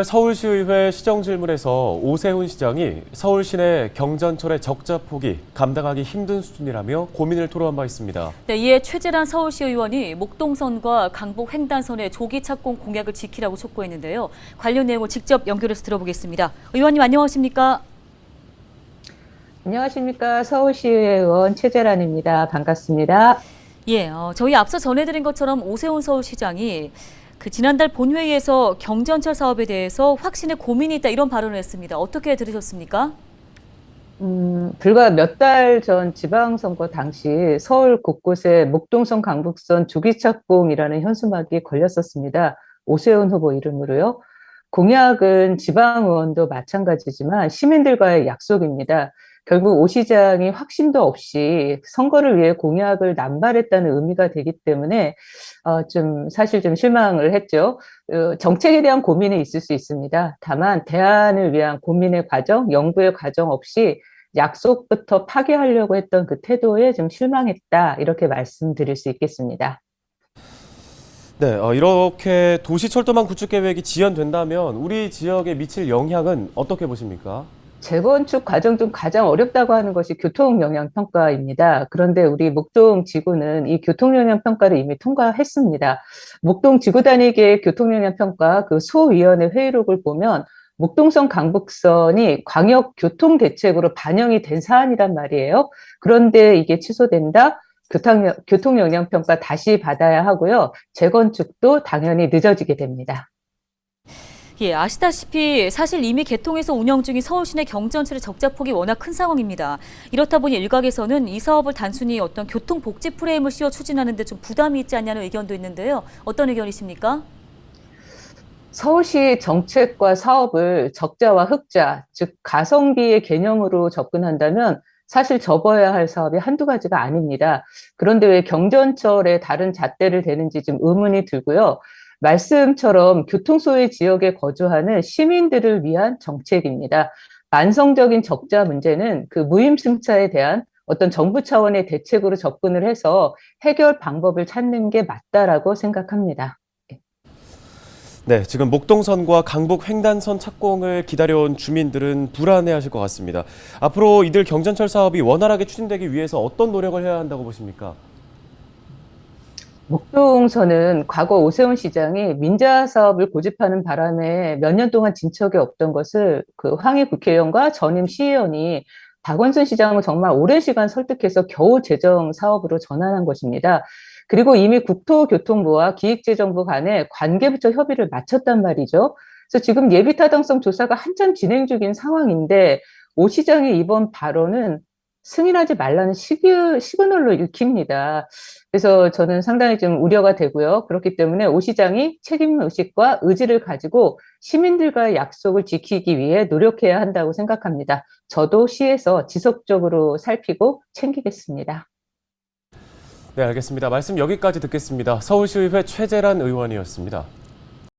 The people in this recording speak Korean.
서울시의회 시정질문에서 오세훈 시장이 서울 시내 경전철의 적자 폭이 감당하기 힘든 수준이라며 고민을 토로한 바 있습니다. 네, 이에 최재란 서울시 의원이 목동선과 강북 횡단선의 조기 착공 공약을 지키라고 촉구했는데요. 관련 내용을 직접 연결해서 들어보겠습니다. 의원님 안녕하십니까? 안녕하십니까. 서울시의회 의원 최재란입니다. 반갑습니다. 예, 저희 앞서 전해드린 것처럼 오세훈 서울시장이 지난달 본회의에서 경전철 사업에 대해서 확신에 고민이 있다 이런 발언을 했습니다. 어떻게 들으셨습니까? 불과 몇 달 전 지방선거 당시 서울 곳곳에 목동선 강북선 조기 착공이라는 현수막이 걸렸었습니다. 오세훈 후보 이름으로요. 공약은 지방의원도 마찬가지지만 시민들과의 약속입니다. 결국 오 시장이 확신도 없이 선거를 위해 공약을 남발했다는 의미가 되기 때문에 사실 좀 실망을 했죠. 정책에 대한 고민이 있을 수 있습니다. 다만 대안을 위한 고민의 과정, 연구의 과정 없이 약속부터 파기하려고 했던 그 태도에 좀 실망했다 이렇게 말씀드릴 수 있겠습니다. 네, 이렇게 도시철도망 구축 계획이 지연된다면 우리 지역에 미칠 영향은 어떻게 보십니까? 재건축 과정 중 가장 어렵다고 하는 것이 교통영향평가입니다. 그런데 우리 목동지구는 이 교통영향평가를 이미 통과했습니다. 목동지구단위계의 교통영향평가 그 소위원회 회의록을 보면 목동선 강북선이 광역교통대책으로 반영이 된 사안이란 말이에요. 그런데 이게 취소된다? 교통영향평가 다시 받아야 하고요. 재건축도 당연히 늦어지게 됩니다. 예, 아시다시피 사실 이미 개통해서 운영 중인 서울시내 경전철의 적자 폭이 워낙 큰 상황입니다. 이렇다 보니 일각에서는 이 사업을 단순히 어떤 교통복지 프레임을 씌워 추진하는 데 좀 부담이 있지 않냐는 의견도 있는데요. 어떤 의견이십니까? 서울시 정책과 사업을 적자와 흑자, 즉 가성비의 개념으로 접근한다면 사실 접어야 할 사업이 한두 가지가 아닙니다. 그런데 왜 경전철에 다른 잣대를 대는지 좀 의문이 들고요. 말씀처럼 교통소외 지역에 거주하는 시민들을 위한 정책입니다. 만성적인 적자 문제는 그 무임승차에 대한 어떤 정부 차원의 대책으로 접근을 해서 해결 방법을 찾는 게 맞다라고 생각합니다. 네, 지금 목동선과 강북 횡단선 착공을 기다려온 주민들은 불안해하실 것 같습니다. 앞으로 이들 경전철 사업이 원활하게 추진되기 위해서 어떤 노력을 해야 한다고 보십니까? 목동선은 과거 오세훈 시장이 민자 사업을 고집하는 바람에 몇 년 동안 진척이 없던 것을 그 황희 국회의원과 전임 시의원이 박원순 시장을 정말 오랜 시간 설득해서 겨우 재정 사업으로 전환한 것입니다. 그리고 이미 국토교통부와 기획재정부 간에 관계부처 협의를 마쳤단 말이죠. 그래서 지금 예비타당성 조사가 한참 진행 중인 상황인데 오 시장의 이번 발언은 승인하지 말라는 시그널로 읽힙니다. 그래서 저는 상당히 좀 우려가 되고요. 그렇기 때문에 오 시장이 책임의식과 의지를 가지고 시민들과의 약속을 지키기 위해 노력해야 한다고 생각합니다. 저도 시에서 지속적으로 살피고 챙기겠습니다. 네, 알겠습니다. 말씀 여기까지 듣겠습니다. 서울시의회 최재란 의원이었습니다.